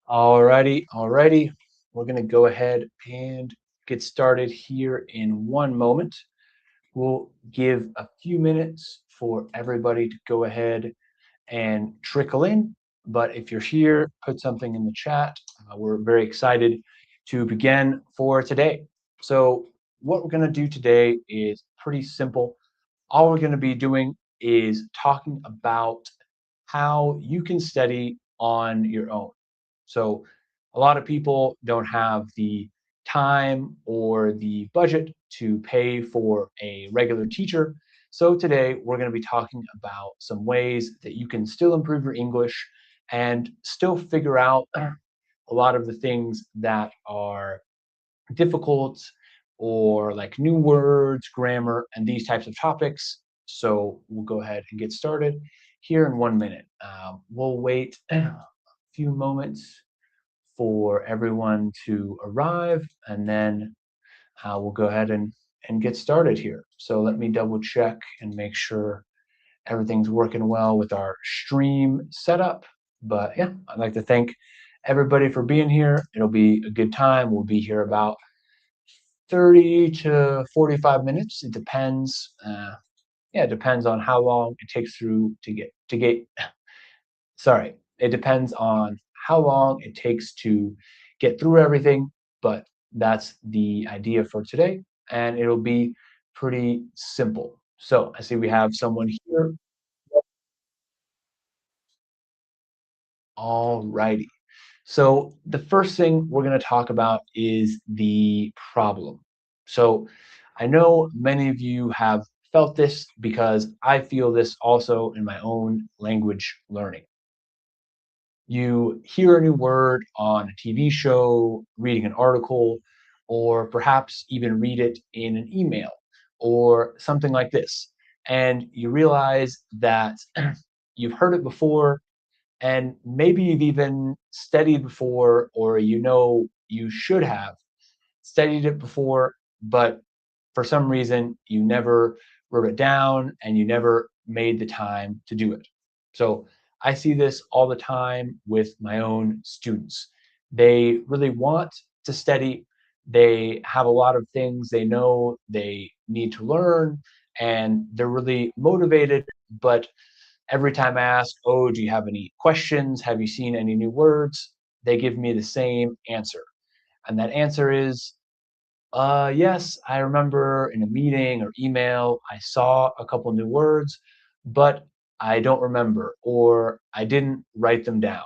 Alrighty. We're gonna go ahead and get started here in one moment. We'll give a few minutes for everybody to go ahead and trickle in. But if you're here, put something in the chat. We're very excited to begin for today. So, what we're gonna do today is pretty simple. All we're gonna be doing is talking about how you can study on your own. So a lot of people don't have the time or the budget to pay for a regular teacher. So today we're going to be talking about some ways that you can still improve your English and still figure out a lot of the things that are difficult or like new words, grammar, and these types of topics. So we'll go ahead and get started here in 1 minute. We'll wait a few moments for everyone to arrive, and then we'll go ahead and get started here. So let me double check and make sure everything's working well with our stream setup. But yeah, I'd like to thank everybody for being here. It'll be a good time. We'll be here about 30 to 45 minutes. It depends. Yeah, it depends on how long it takes through to get sorry, it depends on how long it takes to get through everything, but that's the idea for today, and it'll be pretty simple. So I see we have someone here. All righty. So the first thing we're going to talk about is the problem. So I know many of you have felt this because I feel this also in my own language learning. You hear a new word on a TV show, reading an article, or perhaps even read it in an email or something like this. And you realize that you've heard it before, and maybe you've even studied before, or you know you should have studied it before, but for some reason you never wrote it down and you never made the time to do it. So I see this all the time with my own students. They really want to study. They have a lot of things they know they need to learn, and they're really motivated. But every time I ask, oh, do you have any questions? Have you seen any new words? They give me the same answer. And that answer is, yes, I remember in a meeting or email, I saw a couple new words, but I don't remember or I didn't write them down.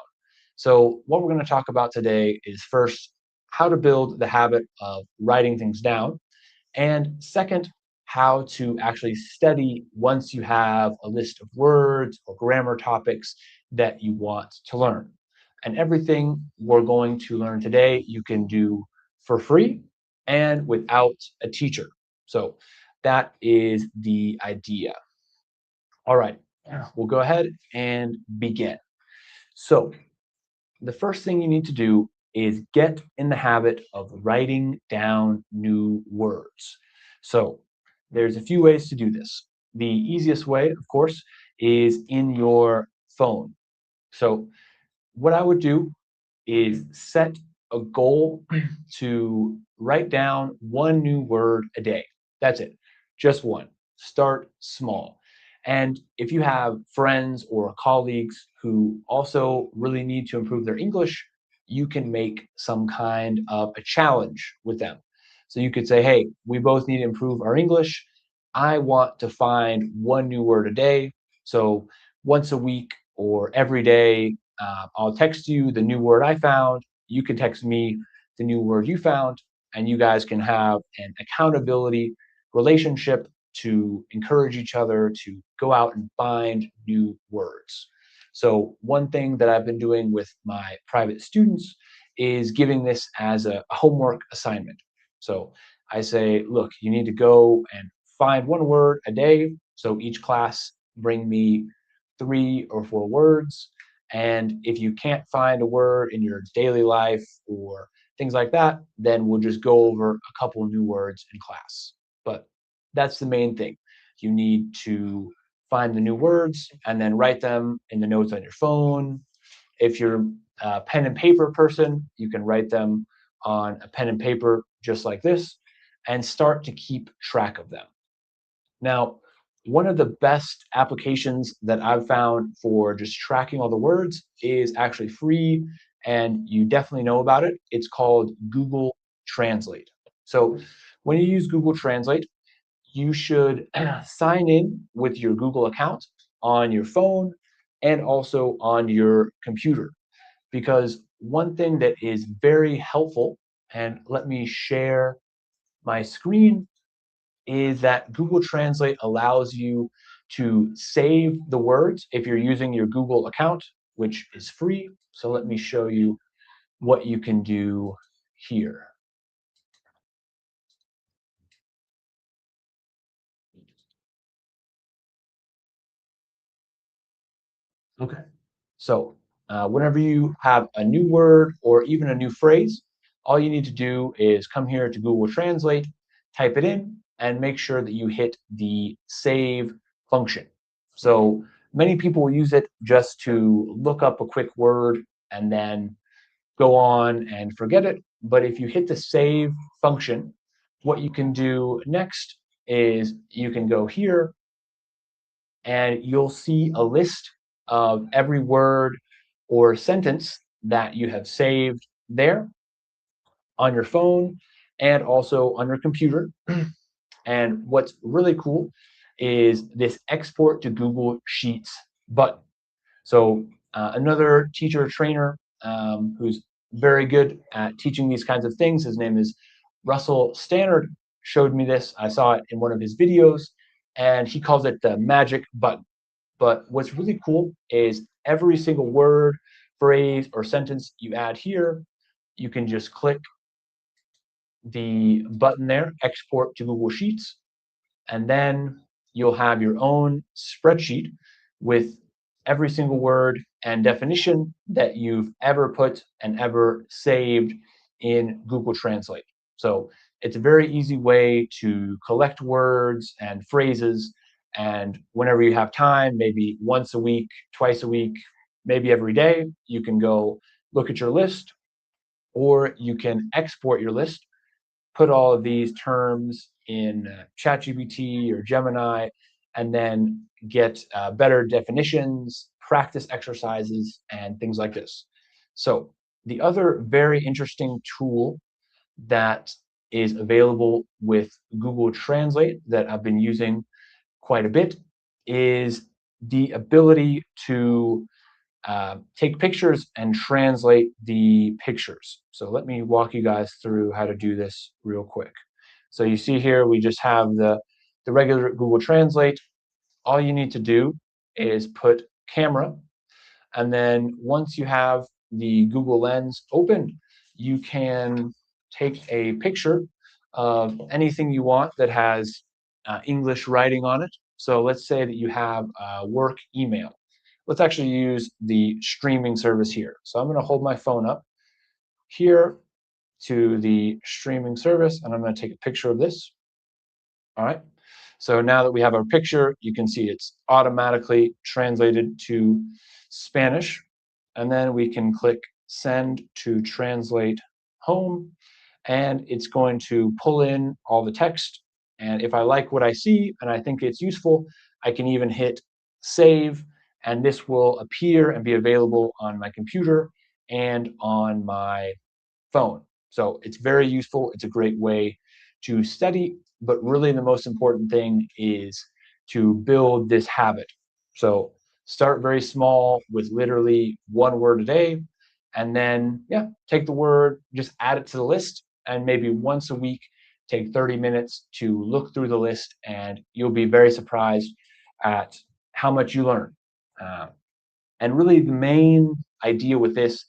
So, what we're going to talk about today is first, how to build the habit of writing things down, and second, how to actually study once you have a list of words or grammar topics that you want to learn. And everything we're going to learn today, you can do for free and without a teacher. So that is the idea. All right, we'll go ahead and begin. So the first thing you need to do is get in the habit of writing down new words. So there's a few ways to do this. The easiest way, of course, is in your phone. So what I would do is set a goal to write down one new word a day. That's it, just one. Start small. And if you have friends or colleagues who also really need to improve their English, you can make some kind of a challenge with them. So you could say, hey, we both need to improve our English. I want to find one new word a day. So once a week or every day, I'll text you the new word I found. You can text me the new word you found, and you guys can have an accountability relationship to encourage each other to go out and find new words. So, one thing that I've been doing with my private students is giving this as a homework assignment. So, I say, look, you need to go and find one word a day. So, each class bring me 3 or 4 words, and if you can't find a word in your daily life or things like that, then we'll just go over a couple new words in class. But that's the main thing. You need to find the new words and then write them in the notes on your phone. If you're a pen and paper person, you can write them on a pen and paper just like this and start to keep track of them. Now, one of the best applications that I've found for just tracking all the words is actually free, and you definitely know about it. It's called Google Translate. So when you use Google Translate, you should sign in with your Google account on your phone and also on your computer. Because one thing that is very helpful, and let me share my screen, is that Google Translate allows you to save the words if you're using your Google account, which is free. So let me show you what you can do here. Okay. So whenever you have a new word or even a new phrase, all you need to do is come here to Google Translate, type it in, and make sure that you hit the save function. So many people will use it just to look up a quick word and then go on and forget it. But if you hit the save function, what you can do next is you can go here and you'll see a list of every word or sentence that you have saved there on your phone and also on your computer. And what's really cool is this export to Google Sheets button. So another teacher trainer who's very good at teaching these kinds of things, his name is Russell Stannard, showed me this. I saw it in one of his videos, and he calls it the magic button. But what's really cool is every single word, phrase, or sentence you add here, you can just click the button there, export to Google Sheets, and then you'll have your own spreadsheet with every single word and definition that you've ever put and ever saved in Google Translate. So it's a very easy way to collect words and phrases. And whenever you have time, maybe once a week, twice a week, maybe every day, you can go look at your list, or you can export your list, put all of these terms in ChatGPT or Gemini, and then get better definitions, practice exercises, and things like this. So the other very interesting tool that is available with Google Translate that I've been using quite a bit is the ability to take pictures and translate the pictures. So let me walk you guys through how to do this real quick. So you see here, we just have the regular Google Translate. All you need to do is put camera, and then once you have the Google Lens open, you can take a picture of anything you want that has English writing on it. So let's say that you have a work email. Let's actually use the streaming service here. So I'm going to hold my phone up here to the streaming service, and I'm going to take a picture of this. All right. So now that we have our picture, you can see it's automatically translated to Spanish. And then we can click send to translate home, and it's going to pull in all the text. And if I like what I see and I think it's useful, I can even hit save, and this will appear and be available on my computer and on my phone. So it's very useful. It's a great way to study, but really the most important thing is to build this habit. So start very small with literally one word a day, and then, yeah, take the word, just add it to the list, and maybe once a week, take 30 minutes to look through the list, and you'll be very surprised at how much you learn. Uh, and really, the main idea with this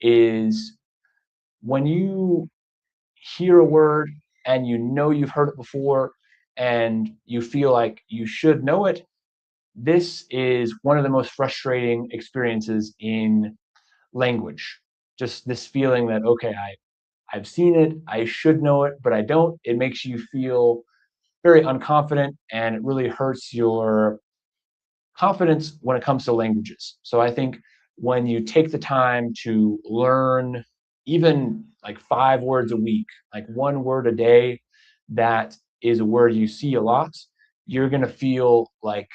is when you hear a word and you know you've heard it before and you feel like you should know it, this is one of the most frustrating experiences in language. Just this feeling that, okay, I've seen it, I should know it, but I don't. It makes you feel very unconfident, and it really hurts your confidence when it comes to languages. So I think when you take the time to learn even like 5 words a week, like 1 word a day, that is a word you see a lot, you're gonna feel like,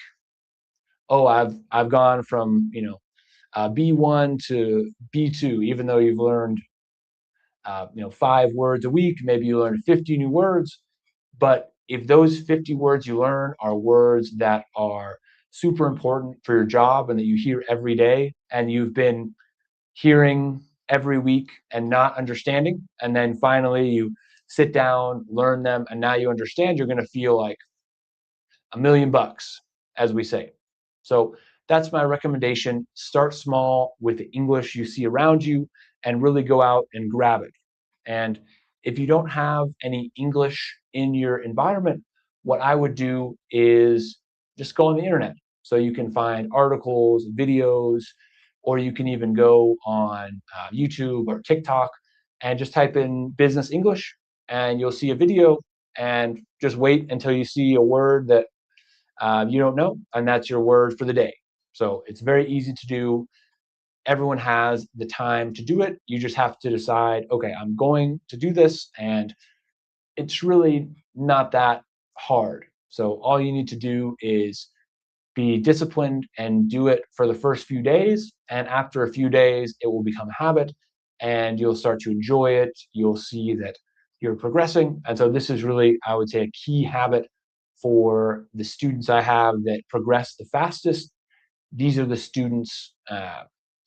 oh, I've gone from B1 to B2, even though you've learned 5 words a week, maybe you learn 50 new words. But if those 50 words you learn are words that are super important for your job and that you hear every day, and you've been hearing every week and not understanding, and then finally you sit down, learn them, and now you understand, you're going to feel like $1,000,000, as we say. So that's my recommendation. Start small with the English you see around you and really go out and grab it. And if you don't have any English in your environment, what I would do is just go on the internet. So you can find articles, videos, or you can even go on YouTube or TikTok and just type in business English, and you'll see a video, and just wait until you see a word that you don't know, and that's your word for the day. So it's very easy to do. Everyone has the time to do it. You just have to decide, okay, I'm going to do this, and it's really not that hard. So all you need to do is be disciplined and do it for the first few days. And after a few days, it will become a habit and you'll start to enjoy it. You'll see that you're progressing. And so this is really, I would say, a key habit for the students I have that progress the fastest. These are the students,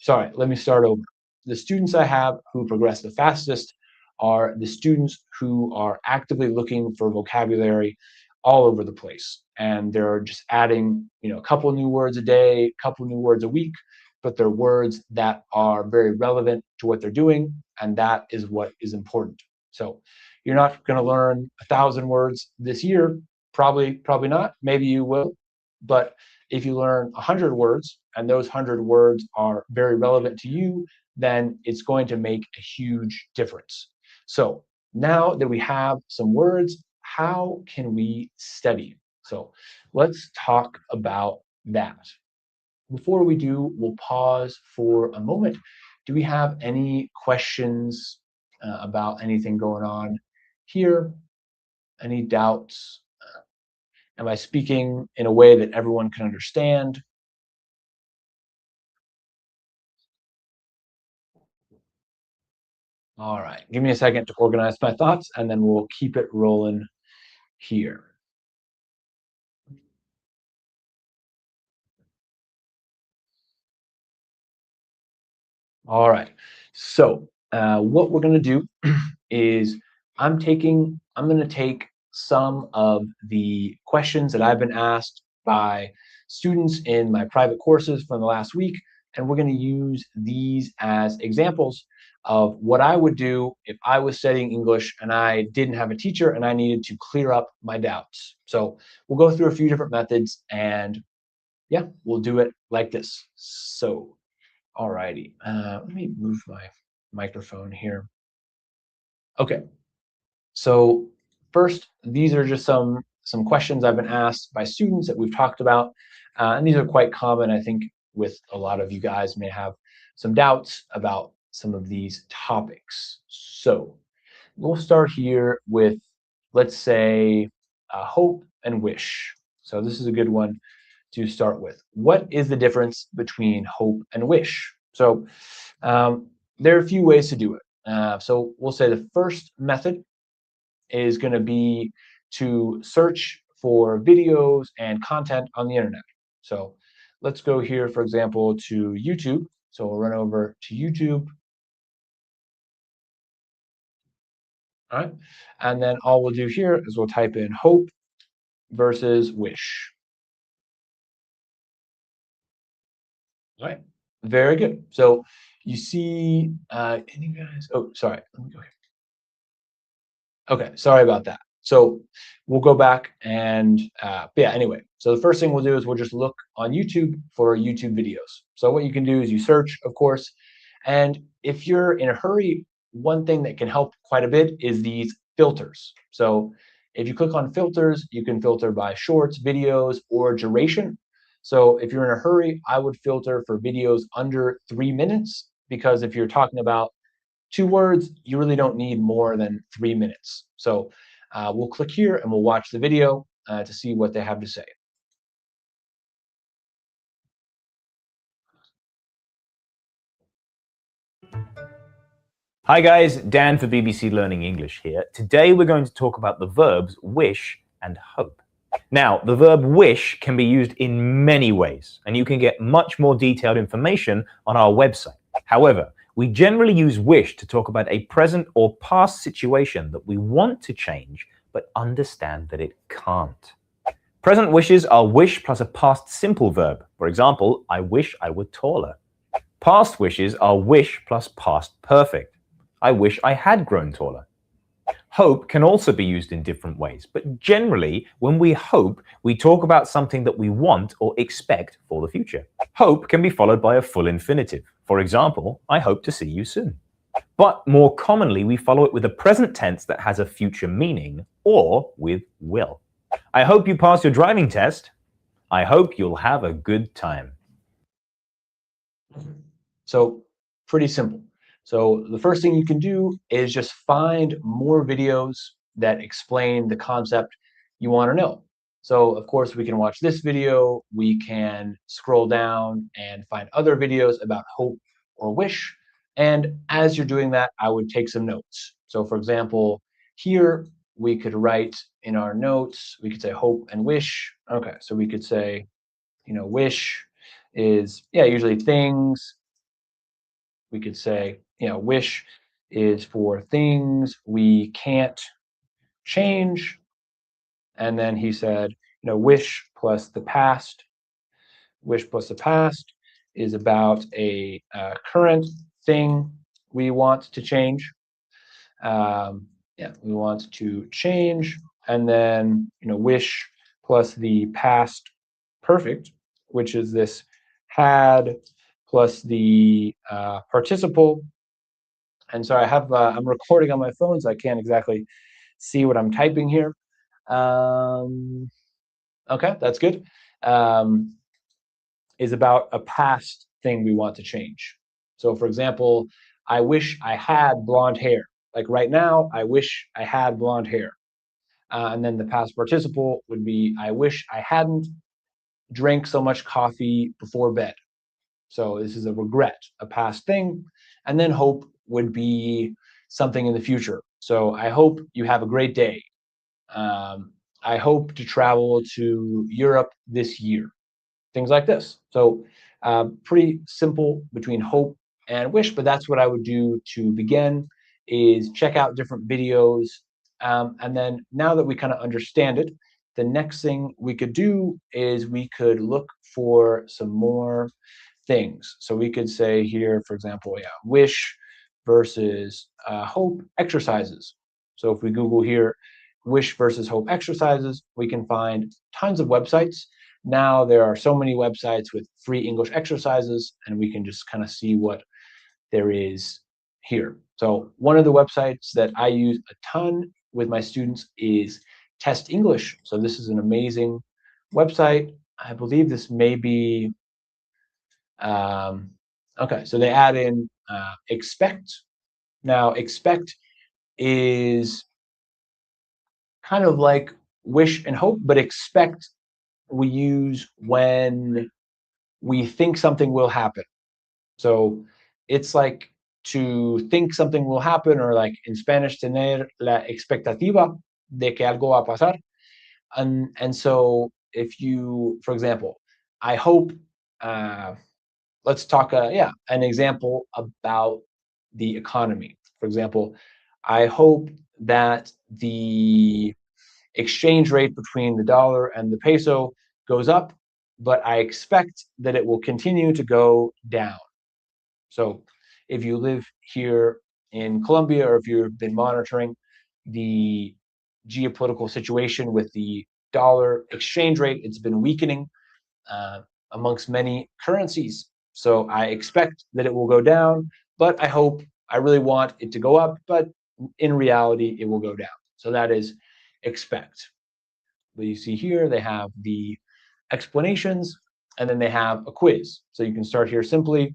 sorry, let me start over. The students I have who progress the fastest are the students who are actively looking for vocabulary all over the place. And they're just adding, a couple new words a day, a couple new words a week, but they're words that are very relevant to what they're doing. And that is what is important. So you're not going to learn 1,000 words this year. Probably not. Maybe you will. But if you learn 100 words and those 100 words are very relevant to you, then it's going to make a huge difference. So now that we have some words, how can we study? So let's talk about that. Before we do, we'll pause for a moment. Do we have any questions about anything going on here? Any doubts? Am I speaking in a way that everyone can understand? All right, give me a second to organize my thoughts and then we'll keep it rolling here. All right, so what we're going to do is I'm going to take some of the questions that I've been asked by students in my private courses from the last week, and we're going to use these as examples of what I would do if I was studying English and I didn't have a teacher and I needed to clear up my doubts. So we'll go through a few different methods, and yeah, we'll do it like this. So, alrighty, let me move my microphone here. Okay, so first, these are just some questions I've been asked by students that we've talked about, and these are quite common. I think with a lot of you guys may have some doubts about some of these topics. So we'll start here with, let's say, hope and wish. So this is a good one to start with. What is the difference between hope and wish? So there are a few ways to do it. So we'll say the first method is going to be to search for videos and content on the internet. So let's go here, for example, to YouTube. So we'll run over to YouTube. All right. And then all we'll do here is we'll type in hope versus wish. All right. Very good. So you see, any guys? Oh, sorry. Let me go here. Okay, sorry about that. So we'll go back and yeah, anyway. So the first thing we'll do is we'll just look on YouTube for YouTube videos. So what you can do is you search, of course, and if you're in a hurry, one thing that can help quite a bit is these filters. So if you click on filters, you can filter by shorts, videos, or duration. So if you're in a hurry, I would filter for videos under 3 minutes, because if you're talking about 2 words, you really don't need more than 3 minutes. So we'll click here and we'll watch the video to see what they have to say. Hi guys, Dan for BBC Learning English here. Today we're going to talk about the verbs wish and hope. Now, the verb wish can be used in many ways, and you can get much more detailed information on our website. However, we generally use wish to talk about a present or past situation that we want to change, but understand that it can't. Present wishes are wish plus a past simple verb. For example, I wish I were taller. Past wishes are wish plus past perfect. I wish I had grown taller. Hope can also be used in different ways, but generally, when we hope, we talk about something that we want or expect for the future. Hope can be followed by a full infinitive. For example, I hope to see you soon. But more commonly, we follow it with a present tense that has a future meaning, or with will. I hope you pass your driving test. I hope you'll have a good time. So pretty simple. So the first thing you can do is just find more videos that explain the concept you want to know. So of course we can watch this video, we can scroll down and find other videos about hope or wish. And as you're doing that, I would take some notes. So for example, here we could write in our notes, we could say hope and wish. Okay, so we could say, wish is, yeah, usually things. We could say, wish is for things we can't change. And then he said, wish plus the past. Wish plus the past is about a current thing we want to change. Yeah, we want to change. And then, wish plus the past perfect, which is this had plus the participle. And so I'm recording on my phone, so I can't exactly see what I'm typing here. Okay, that's good. Um, is about a past thing we want to change. So for example, I wish I had blonde hair. Like right now, I wish I had blonde hair. And then the past participle would be, I wish I hadn't drank so much coffee before bed. So this is a regret, a past thing. And then hope would be something in the future. So I hope you have a great day. Um, I hope to travel to Europe this year. Things like this. So pretty simple between hope and wish, but that's what I would do to begin, is check out different videos. And then now that we kind of understand it, the next thing we could do is we could look for some more things. So we could say here, for example, yeah, wish versus hope exercises. So if we Google here, wish versus hope exercises, we can find tons of websites. Now there are so many websites with free English exercises, and we can just kind of see what there is here. So one of the websites that I use a ton with my students is Test English. So this is an amazing website. I believe this may be okay, so they add in expect. Now, expect is kind of like wish and hope, but expect we use when we think something will happen. So it's like to think something will happen, or like in Spanish, tener la expectativa de que algo va a pasar. And so if you, for example, I hope uh, let's talk, yeah, an example about the economy. For example, I hope that the exchange rate between the dollar and the peso goes up, but I expect that it will continue to go down. So if you live here in Colombia, or if you've been monitoring the geopolitical situation with the dollar exchange rate, it's been weakening uh, amongst many currencies. So I expect that it will go down, but I really want it to go up, but in reality, it will go down. So that is expect. But you see here, they have the explanations. and then they have a quiz. So you can start here simply.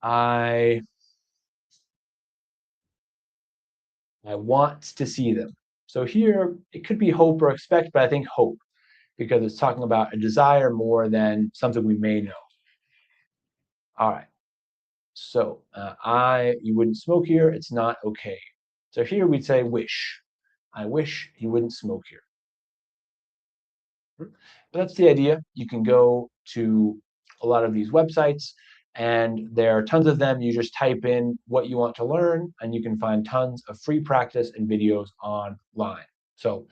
I want to see them. So here it could be hope or expect, but I think hope because it's talking about a desire more than something we may know. All right. So you wouldn't smoke here. It's not okay. So here we'd say wish. I wish he wouldn't smoke here. But that's the idea. You can go to a lot of these websites, and there are tons of them. You just type in what you want to learn, and you can find tons of free practice and videos online. So,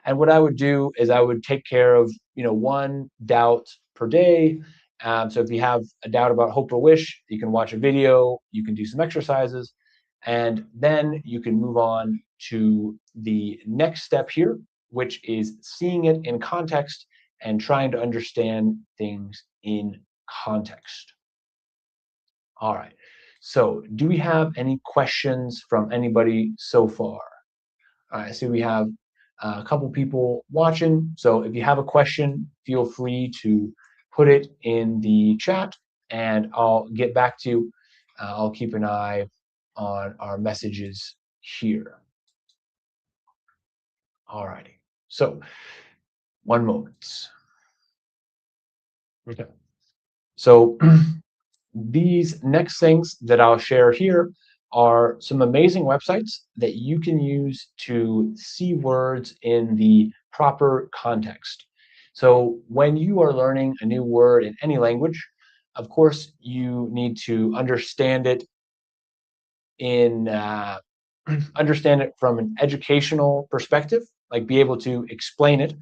and what I would do is I would take care of, one doubt per day. So if you have a doubt about hope or wish, you can watch a video, you can do some exercises, and then you can move on to the next step here, which is seeing it in context and trying to understand things in context. All right. So do we have any questions from anybody so far? All right, I see we have a couple people watching. So if you have a question, feel free to put it in the chat and I'll get back to you. I'll keep an eye on our messages here. All righty. So one moment. Okay. So these next things that I'll share here are some amazing websites that you can use to see words in the proper context. So when you are learning a new word in any language, of course, you need to understand it in understand it from an educational perspective, like be able to explain it,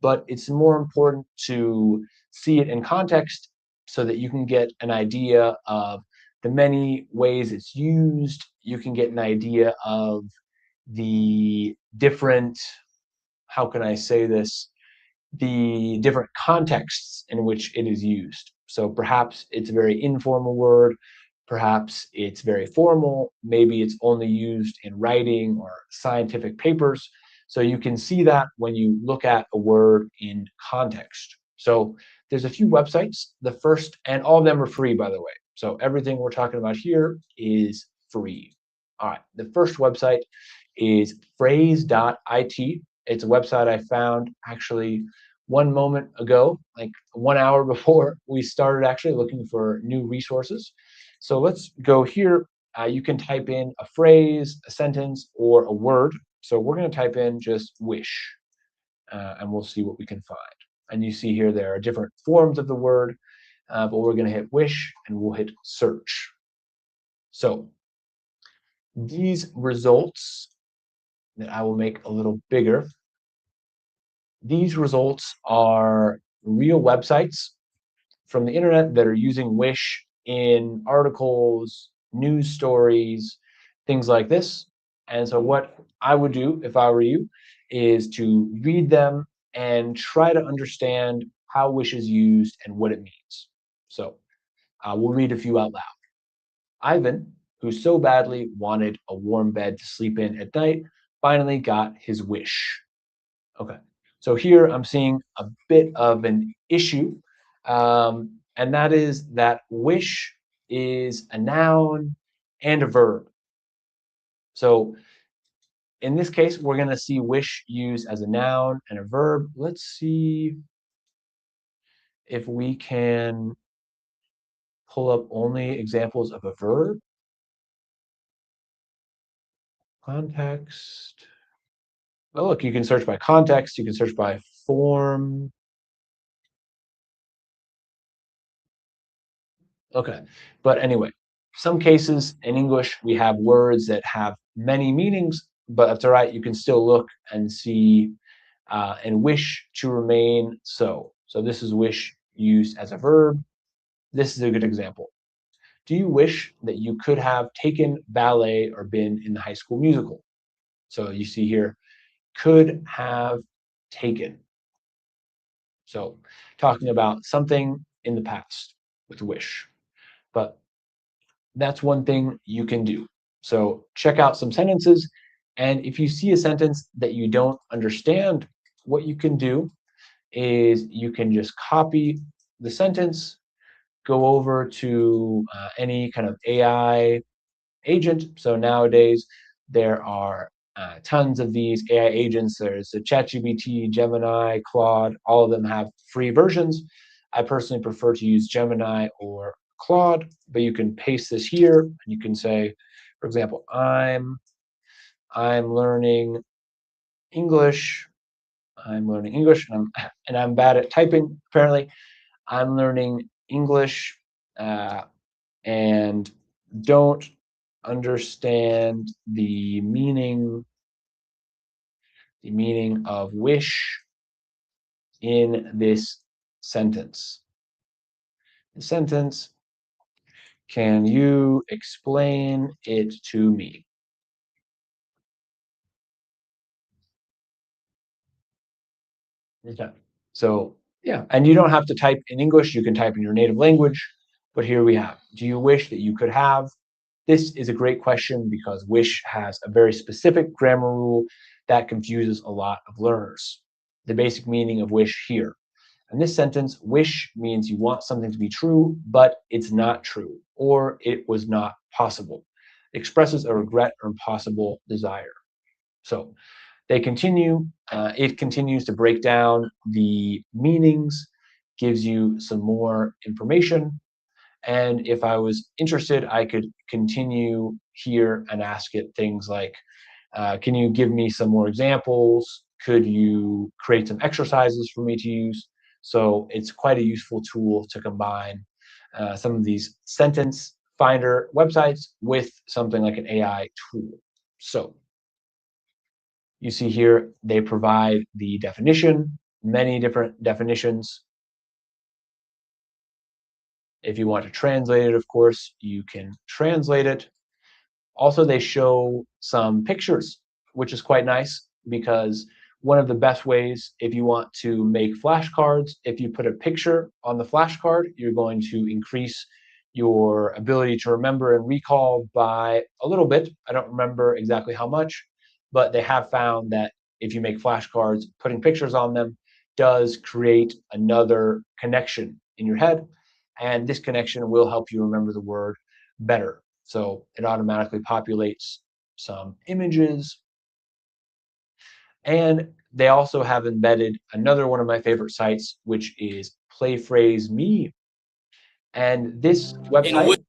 but it's more important to see it in context so that you can get an idea of the many ways it's used. You can get an idea of the different, how can I say this, the different contexts in which it is used. So perhaps it's a very informal word, perhaps it's very formal, maybe it's only used in writing or scientific papers. So you can see that when you look at a word in context. So there's a few websites. The first, and all of them are free, by the way. So everything we're talking about here is free. All right, the first website is phrase.it. It's a website I found actually one moment ago, like 1 hour before we started actually looking for new resources. So let's go here. You can type in a phrase, a sentence, or a word. So we're going to type in just wish, and we'll see what we can find. And you see here there are different forms of the word, but we're going to hit wish, and we'll hit search. So these results that I will make a little bigger, these results are real websites from the internet that are using Wish in articles, news stories, things like this. And so what I would do if I were you is to read them and try to understand how Wish is used and what it means. So we'll read a few out loud. Ivan, who so badly wanted a warm bed to sleep in at night, finally got his wish. Okay, so here I'm seeing a bit of an issue, and that is that wish is a noun and a verb. So in this case, we're going to see wish used as a noun and a verb. Let's see if we can pull up only examples of a verb. Context. Oh, look, you can search by context, you can search by form. Okay, but anyway, some cases in English we have words that have many meanings, but that's all right. You can still look and see and wish to remain so. So this is wish used as a verb. This is a good example. Do you wish that you could have taken ballet or been in the High School Musical? So you see here, could have taken. So talking about something in the past with wish. But that's one thing you can do. So check out some sentences, and if you see a sentence that you don't understand, what you can do is you can just copy the sentence, go over to any kind of AI agent. So nowadays there are tons of these AI agents. There's the ChatGPT, Gemini, Claude. All of them have free versions. I personally prefer to use Gemini or Claude, but you can paste this here and you can say, for example, I'm learning English. I'm learning English, and I'm bad at typing. Apparently, I'm learning English and don't understand the meaning of wish in this sentence. The sentence, can you explain it to me? Okay. So yeah, and you don't have to type in English, you can type in your native language, but here we have, do you wish that you could have? This is a great question because wish has a very specific grammar rule that confuses a lot of learners. The basic meaning of wish here. In this sentence, wish means you want something to be true, but it's not true, or it was not possible. It expresses a regret or impossible desire. So they continue, it continues to break down the meanings, gives you some more information. And if I was interested, I could continue here and ask it things like, can you give me some more examples? Could you create some exercises for me to use? So it's quite a useful tool to combine some of these sentence finder websites with something like an AI tool. So you see here, they provide the definition, many different definitions. If you want to translate it, of course, you can translate it. Also, they show some pictures, which is quite nice because one of the best ways if you want to make flashcards, if you put a picture on the flashcard, you're going to increase your ability to remember and recall by a little bit. I don't remember exactly how much, but they have found that if you make flashcards, putting pictures on them does create another connection in your head. And this connection will help you remember the word better. So it automatically populates some images. And they also have embedded another one of my favorite sites, which is Play Phrase Me. And this website,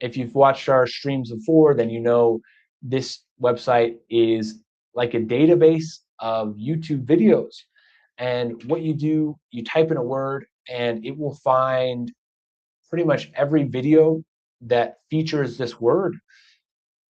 if you've watched our streams before, then you know this website is like a database of YouTube videos. And what you do, you type in a word and it will find pretty much every video that features this word.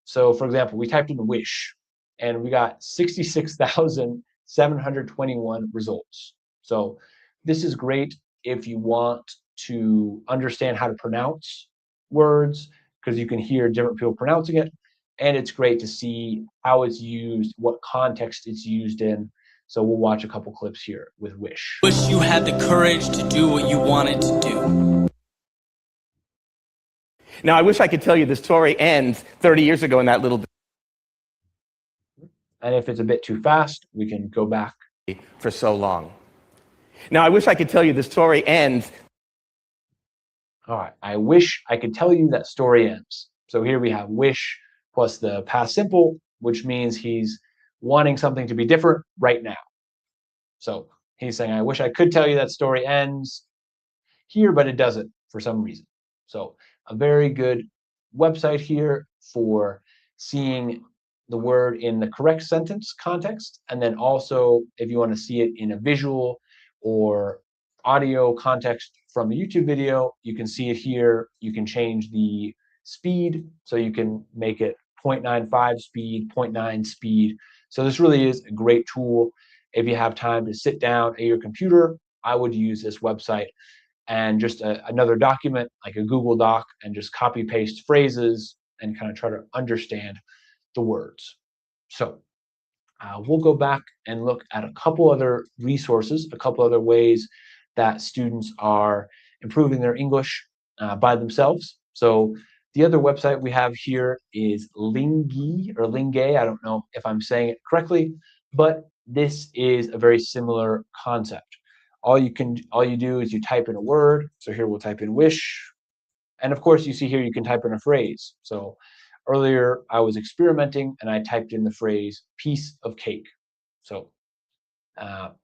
So for example, we typed in wish and we got 66,721 results. So this is great if you want to understand how to pronounce words because you can hear different people pronouncing it. And it's great to see how it's used, what context it's used in. So we'll watch a couple clips here with wish. Wish you had the courage to do what you wanted to do. Now, I wish I could tell you the story ends 30 years ago in that little And if it's a bit too fast, we can go back. For so long. Now, I wish I could tell you the story ends. All right, I wish I could tell you that story ends. So here we have wish plus the past simple, which means he's wanting something to be different right now. So he's saying, I wish I could tell you that story ends here, but it doesn't for some reason. So a very good website here for seeing the word in the correct sentence context. And then also, if you want to see it in a visual or audio context from a YouTube video, you can see it here. You can change the speed. So you can make it 0.95 speed, 0.9 speed. So this really is a great tool. If you have time to sit down at your computer, I would use this website and just another document like a Google Doc and just copy paste phrases and kind of try to understand the words. So we'll go back and look at a couple other resources, a couple other ways that students are improving their English by themselves. So the other website we have here is Lingy or Lingay. I don't know if I'm saying it correctly, but this is a very similar concept. all you do is you type in a word. So here we'll type in wish. And of course, you see here you can type in a phrase. So earlier I was experimenting and I typed in the phrase piece of cake. So,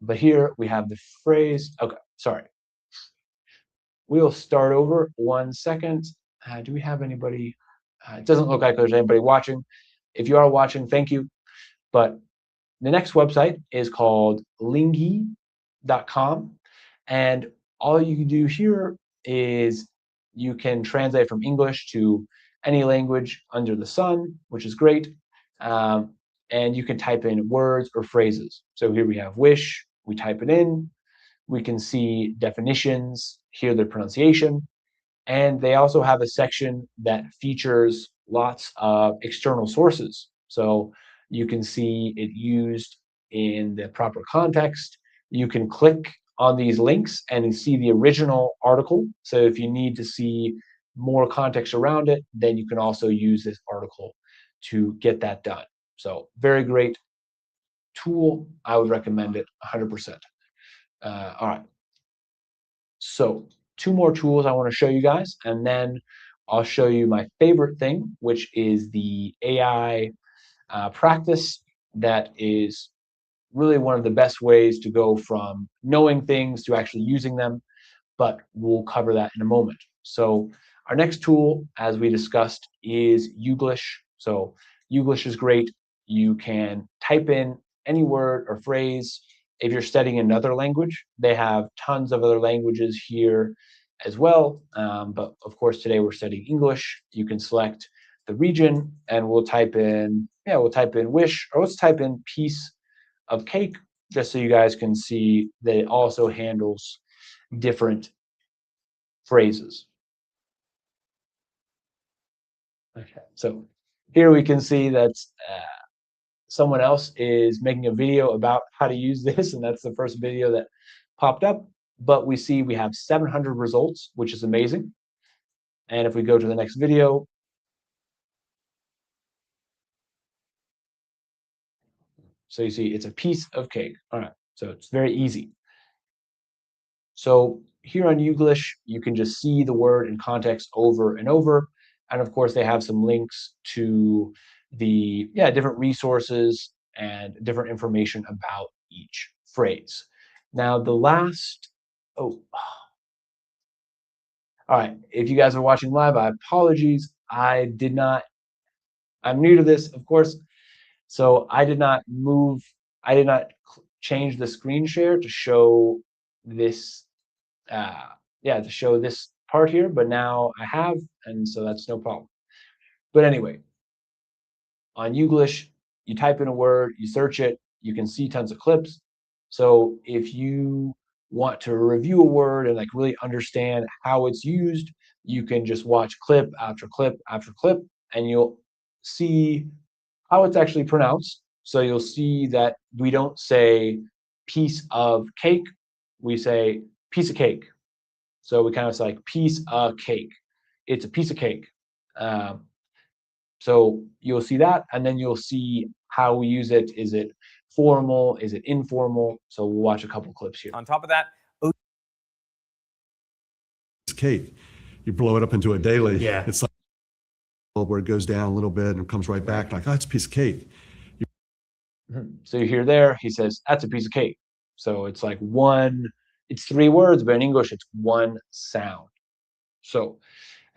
but here we have the phrase. Okay, sorry. We'll start over 1 second. Do we have anybody? It doesn't look like there's anybody watching. If you are watching, thank you. But the next website is called lingy.com. And all you can do here is you can translate from English to any language under the sun, which is great. And you can type in words or phrases. So here we have wish, we type it in. We can see definitions, hear the pronunciation. And they also have a section that features lots of external sources. So you can see it used in the proper context. You can click on these links and see the original article. So if you need to see more context around it, then you can also use this article to get that done. So very great tool. I would recommend it 100%. All right. So 2 more tools I want to show you guys, and then I'll show you my favorite thing, which is the AI practice. That is really one of the best ways to go from knowing things to actually using them, but we'll cover that in a moment. So our next tool, as we discussed, is Youglish. So Youglish is great. You can type in any word or phrase. If you're studying another language, they have tons of other languages here as well. But of course, today we're studying English. You can select the region and we'll type in wish, or let's type in piece of cake, just so you guys can see that it also handles different phrases. Okay, so here we can see that someone else is making a video about how to use this, and that's the first video that popped up. But we see we have 700 results, which is amazing. And if we go to the next video, so you see it's a piece of cake. All right, so it's very easy. So here on Youglish, you can just see the word in context over and over. And of course, they have some links to the different resources and different information about each phrase. Now, the last, all right, if you guys are watching live, I apologies. I'm new to this, of course, so I did not change the screen share to show this to show this part here, but now I have, and so that's no problem. But anyway, on Youglish, you type in a word, you search it, you can see tons of clips. So if you want to review a word and like really understand how it's used, you can just watch clip after clip after clip, and you'll see how it's actually pronounced. So you'll see that we don't say piece of cake, we say piece of cake. So we kind of say like piece of cake. It's a piece of cake. So you'll see that, and then you'll see how we use it. Is it formal? Is it informal? So we'll watch a couple clips here. On top of that, cake. You blow it up into a daily. Yeah. It's like where it goes down a little bit and comes right back. Like, oh, it's a piece of cake. So you hear there, he says, that's a piece of cake. So it's like it's 3 words, but in English, it's 1 sound. So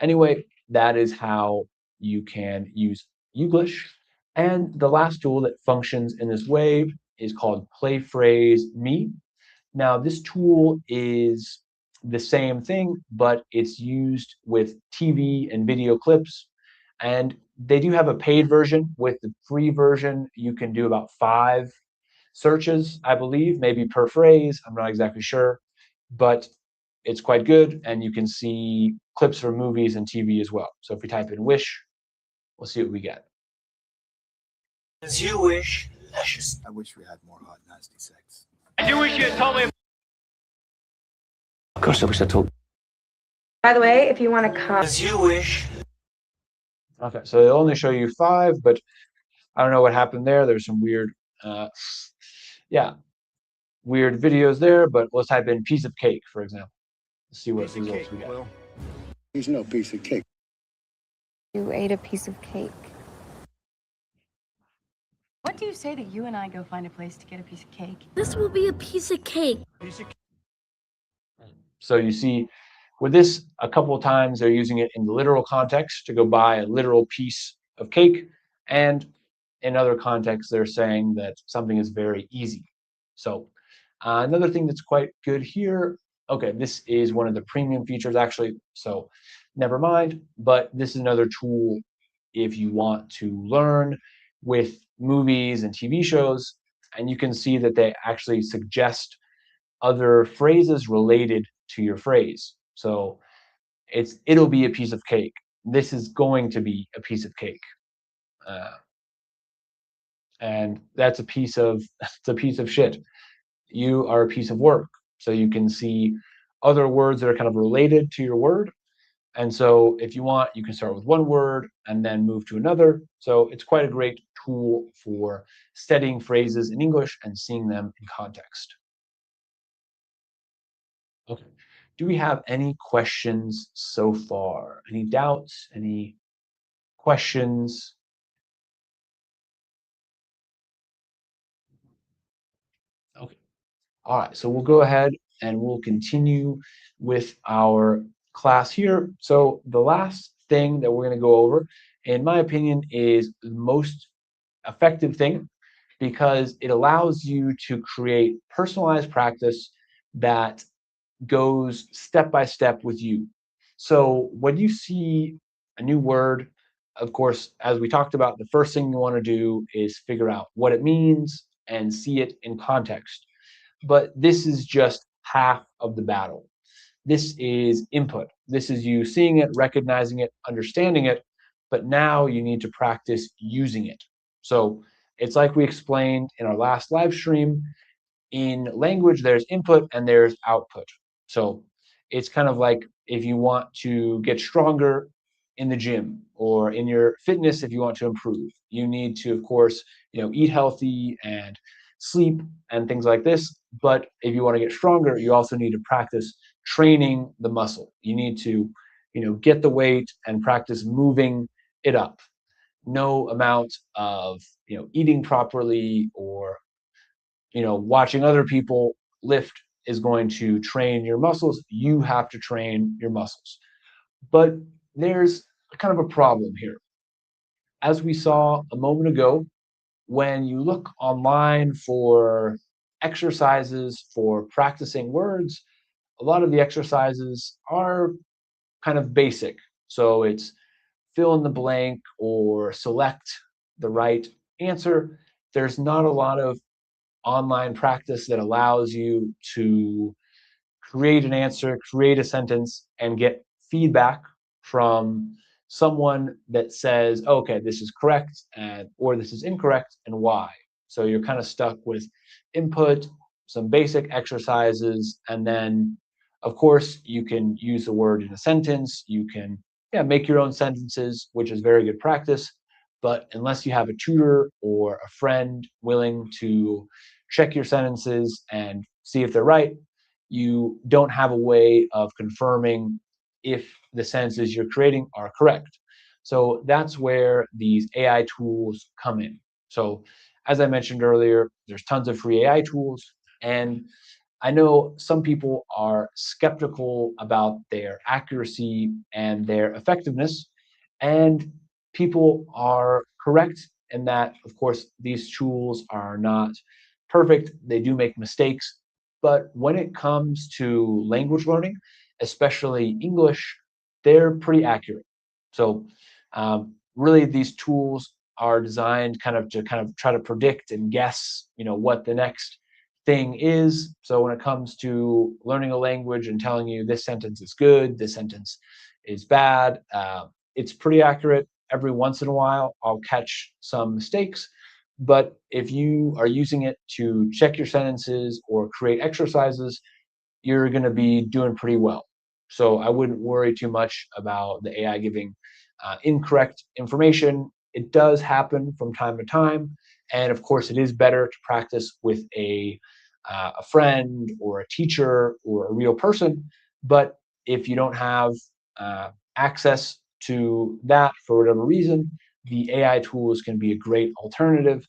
anyway, that is how you can use Youglish. And the last tool that functions in this way is called Play Phrase Me. Now, this tool is the same thing, but it's used with TV and video clips. And they do have a paid version. With the free version, you can do about 5 searches, I believe, maybe per phrase. I'm not exactly sure, but it's quite good. And you can see clips from movies and TV as well. So if we type in wish, we'll see what we get. As you wish, luscious. I wish we had more hot, nasty sex. You wish you had told me. Of course, I wish I told. By the way, if you want to come. As you wish. Okay, so they'll only show you 5, but I don't know what happened there. There's some weird, weird videos there, but let's type in piece of cake, for example. Let's see what results we get. Well, there's no piece of cake. You ate a piece of cake. What do you say that you and I go find a place to get a piece of cake? This will be a piece of cake. So you see, with this, a couple of times they're using it in the literal context to go buy a literal piece of cake, and in other contexts they're saying that something is very easy. So another thing that's quite good here, okay, this is one of the premium features actually, so never mind, but this is another tool if you want to learn with movies and TV shows, and you can see that they actually suggest other phrases related to your phrase. So it'll be a piece of cake. This is going to be a piece of cake. And that's a piece of it's a piece of shit. You are a piece of work. So you can see other words that are kind of related to your word. And so if you want, you can start with one word and then move to another. So it's quite a great tool for studying phrases in English and seeing them in context. Okay. Do we have any questions so far? Any doubts? Any questions? Okay. All right. So we'll go ahead and we'll continue with our class here. So the last thing that we're going to go over, in my opinion, is the most effective thing because it allows you to create personalized practice that goes step by step with you. So when you see a new word, of course, as we talked about, the first thing you want to do is figure out what it means and see it in context. But this is just half of the battle. This is input. This is you seeing it, recognizing it, understanding it, but now you need to practice using it. So it's like we explained in our last live stream, in language, there's input and there's output. So it's kind of like if you want to get stronger in the gym or in your fitness, if you want to improve, you need to, of course, eat healthy and sleep and things like this. But if you want to get stronger, you also need to practice training the muscle. You need to, get the weight and practice moving it up. No amount of, eating properly or watching other people lift is going to train your muscles. You have to train your muscles. But there's kind of a problem here. As we saw a moment ago, when you look online for exercises for practicing words, a lot of the exercises are kind of basic. So it's fill in the blank or select the right answer. There's not a lot of online practice that allows you to create an answer, create a sentence, and get feedback from someone that says, okay, this is correct, or this is incorrect, and why. So you're kind of stuck with input, some basic exercises, and then, of course, you can use the word in a sentence. You can make your own sentences, which is very good practice. But unless you have a tutor or a friend willing to check your sentences and see if they're right, you don't have a way of confirming if the sentences you're creating are correct. So that's where these AI tools come in. So as I mentioned earlier, there's tons of free AI tools, and I know some people are skeptical about their accuracy and their effectiveness, and people are correct in that, of course, these tools are not perfect. They do make mistakes. But when it comes to language learning, especially English, they're pretty accurate. So really, these tools are designed to try to predict and guess, what the next thing is. So when it comes to learning a language and telling you this sentence is good, this sentence is bad, it's pretty accurate. Every once in a while, I'll catch some mistakes. But if you are using it to check your sentences or create exercises, you're going to be doing pretty well. So I wouldn't worry too much about the AI giving incorrect information. It does happen from time to time. And of course, it is better to practice with a a friend or a teacher or a real person. But if you don't have access to that for whatever reason, the AI tools can be a great alternative.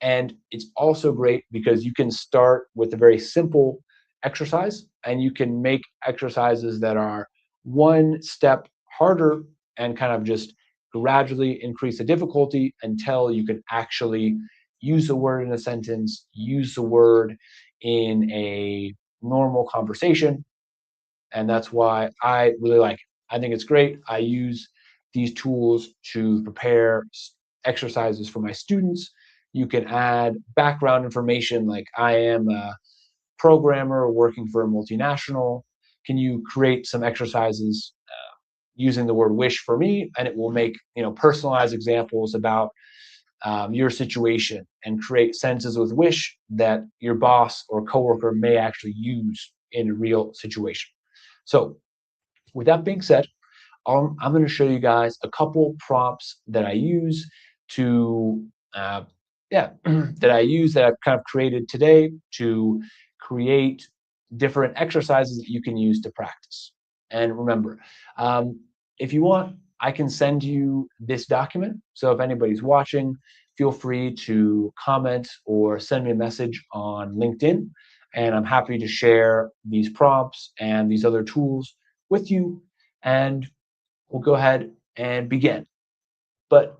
And it's also great because you can start with a very simple exercise and you can make exercises that are one step harder and kind of just gradually increase the difficulty until you can actually use the word in a sentence, use the word in a normal conversation. And that's why I really like it. I think it's great. I use these tools to prepare exercises for my students. You can add background information like I am a programmer working for a multinational. Can you create some exercises using the word wish for me? And it will make personalized examples about your situation and create sentences with wish that your boss or coworker may actually use in a real situation. So with that being said, I'm going to show you guys a couple prompts that I use to, that I've kind of created today to create different exercises that you can use to practice. And remember, if you want, I can send you this document. So if anybody's watching, feel free to comment or send me a message on LinkedIn. And I'm happy to share these prompts and these other tools with you. And we'll go ahead and begin. But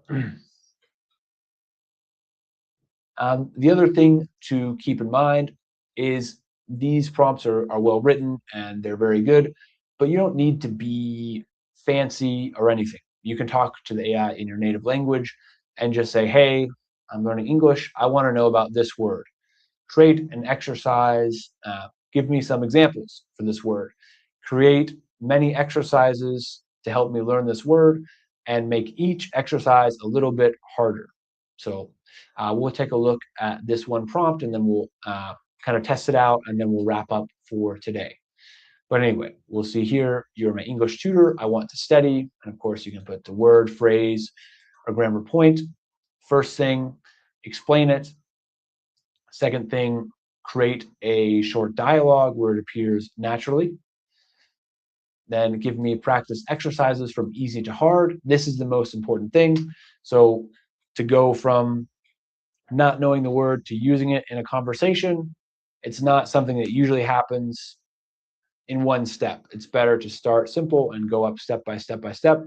the other thing to keep in mind is these prompts are well written and they're very good, but you don't need to be fancy or anything. You can talk to the AI in your native language and just say, hey, I'm learning English. I want to know about this word. Create an exercise. Give me some examples for this word. Create many exercises to help me learn this word and make each exercise a little bit harder. So we'll take a look at this one prompt and then we'll kind of test it out and then we'll wrap up for today. But anyway, we'll see here, you're my English tutor. I want to study. And of course, you can put the word, phrase, or grammar point. First thing, explain it. Second thing, create a short dialogue where it appears naturally. Then give me practice exercises from easy to hard. This is the most important thing. So to go from not knowing the word to using it in a conversation, it's not something that usually happens in one step. It's better to start simple and go up step by step by step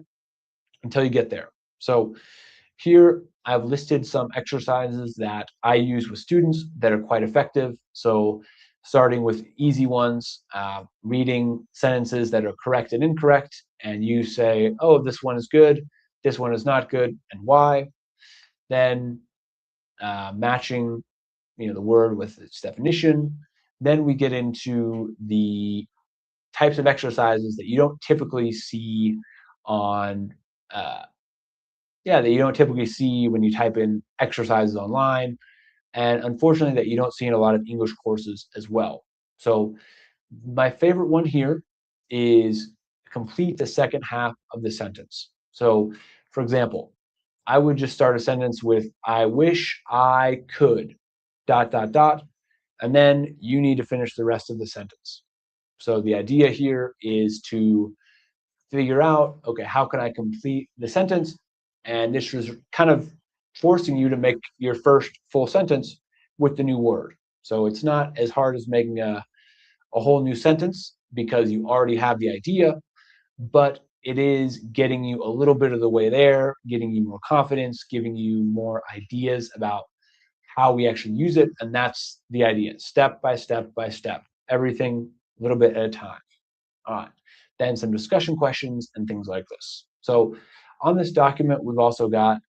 until you get there. So here I've listed some exercises that I use with students that are quite effective. So starting with easy ones, reading sentences that are correct and incorrect, and you say, oh, this one is good, this one is not good, and why. Then matching the word with its definition. Then we get into the types of exercises that you don't typically see on that you don't typically see when you type in exercises online, and unfortunately that you don't see in a lot of English courses as well. So my favorite one here is complete the second half of the sentence. So for example, I would just start a sentence with I wish I could ... and then you need to finish the rest of the sentence. So the idea here is to figure out, okay, how can I complete the sentence? And this is kind of forcing you to make your first full sentence with the new word. So it's not as hard as making a whole new sentence because you already have the idea, but it is getting you a little bit of the way there, getting you more confidence, giving you more ideas about how we actually use it. And that's the idea, step by step by step, everything a little bit at a time. All right. Then some discussion questions and things like this. So on this document, we've also got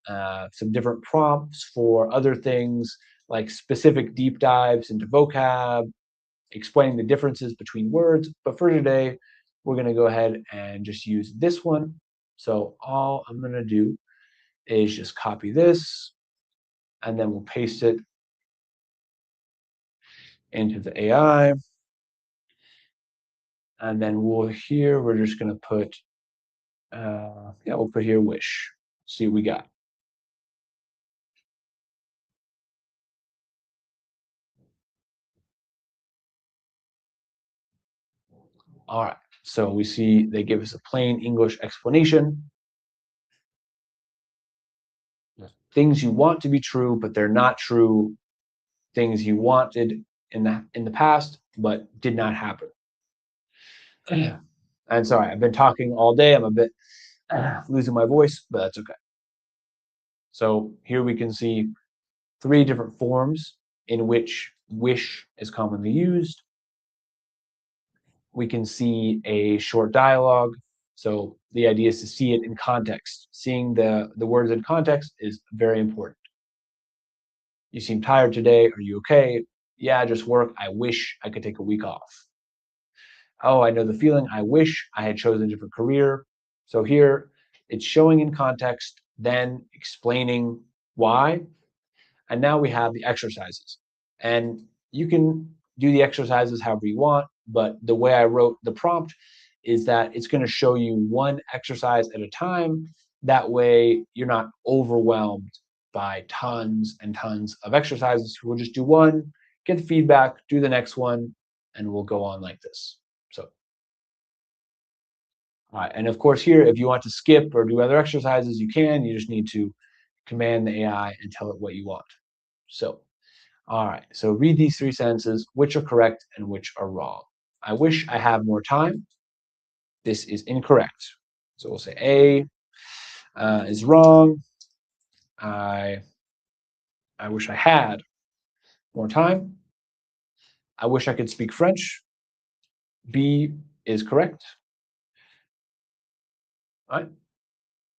some different prompts for other things like specific deep dives into vocab, explaining the differences between words. But for today, we're going to go ahead and just use this one. So all I'm going to do is just copy this, and then we'll paste it into the AI. And then we're just going to put, we'll put here wish. See what we got. All right, so we see they give us a plain English explanation. Things you want to be true, but they're not true. Things you wanted in the past, but did not happen. And sorry, I've been talking all day. I'm a bit losing my voice, but that's okay. So here we can see 3 different forms in which wish is commonly used. We can see a short dialogue. So the idea is to see it in context. Seeing the words in context is very important. You seem tired today. Are you okay? Yeah, just work. I wish I could take a week off. Oh, I know the feeling. I wish I had chosen a different career. So here it's showing in context, then explaining why. And now we have the exercises. And you can do the exercises however you want, but the way I wrote the prompt is that it's going to show you one exercise at a time. That way you're not overwhelmed by tons and tons of exercises. We'll just do one, get the feedback, do the next one, and we'll go on like this. So, all right. And of course here, if you want to skip or do other exercises, you can. You just need to command the AI and tell it what you want. So, all right. So read these 3 sentences, which are correct and which are wrong. I wish I had more time. This is incorrect. So we'll say A is wrong. I wish I had more time. I wish I could speak French. B is correct. All right.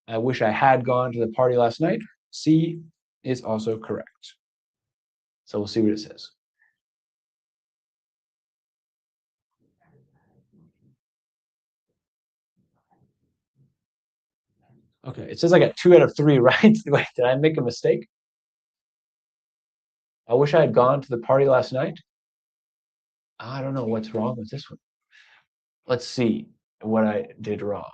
I wish I had gone to the party last night. C is also correct. So we'll see what it says. Okay, it says I got 2 out of 3 right. Wait, did I make a mistake? I wish I had gone to the party last night. I don't know what's wrong with this one. Let's see what I did wrong.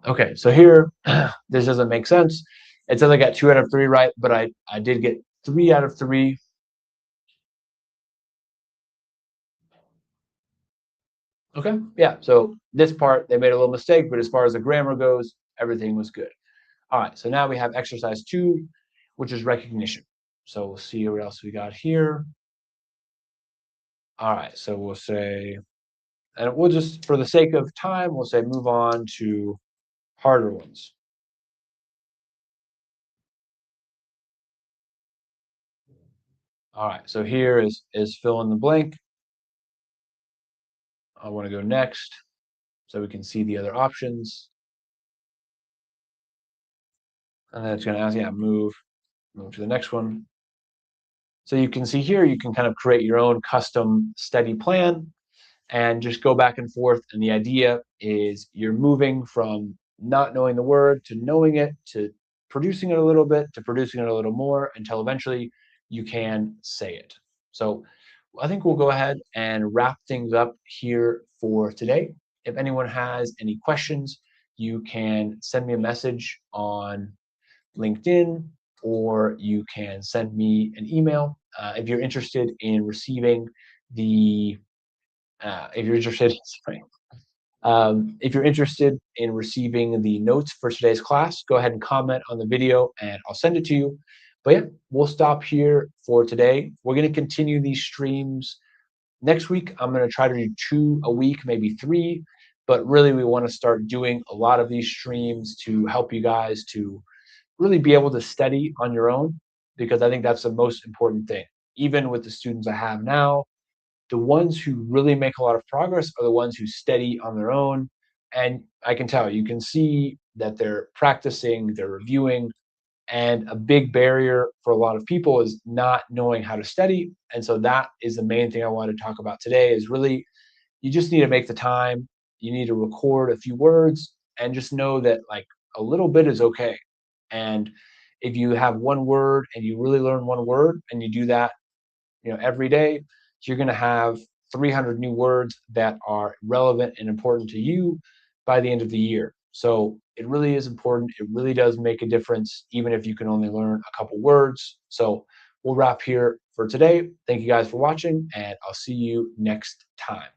Okay, so here, this doesn't make sense. It says I got 2 out of 3 right, but I did get 3 out of 3. Okay, yeah, so this part, they made a little mistake, but as far as the grammar goes, everything was good. All right, so now we have exercise 2, which is recognition. So we'll see what else we got here. All right, so we'll say, and we'll just, for the sake of time, we'll say move on to harder ones. All right, so here is fill in the blank. I want to go next so we can see the other options. And then it's going to ask, yeah, move to the next one. So you can see here, you can kind of create your own custom study plan and just go back and forth. And the idea is you're moving from not knowing the word to knowing it, to producing it a little bit, to producing it a little more, until eventually you can say it. So I think we'll go ahead and wrap things up here for today. If anyone has any questions, you can send me a message on LinkedIn, or you can send me an email. If you're interested in receiving the if you're interested, sorry, if you're interested in receiving the notes for today's class, go ahead and comment on the video and I'll send it to you. But yeah, we'll stop here for today. We're going to continue these streams next week. I'm going to try to do 2 a week, maybe 3, but really we want to start doing a lot of these streams to help you guys to really be able to study on your own, because I think that's the most important thing. Even with the students I have now, the ones who really make a lot of progress are the ones who study on their own. And I can tell, you can see that they're practicing, they're reviewing, and a big barrier for a lot of people is not knowing how to study. And so that is the main thing I want to talk about today, is really, you just need to make the time. You need to record a few words and just know that like a little bit is okay. And if you have one word and you really learn one word and you do that, every day, you're going to have 300 new words that are relevant and important to you by the end of the year. So it really is important. It really does make a difference, even if you can only learn a couple words. So we'll wrap here for today. Thank you guys for watching, and I'll see you next time.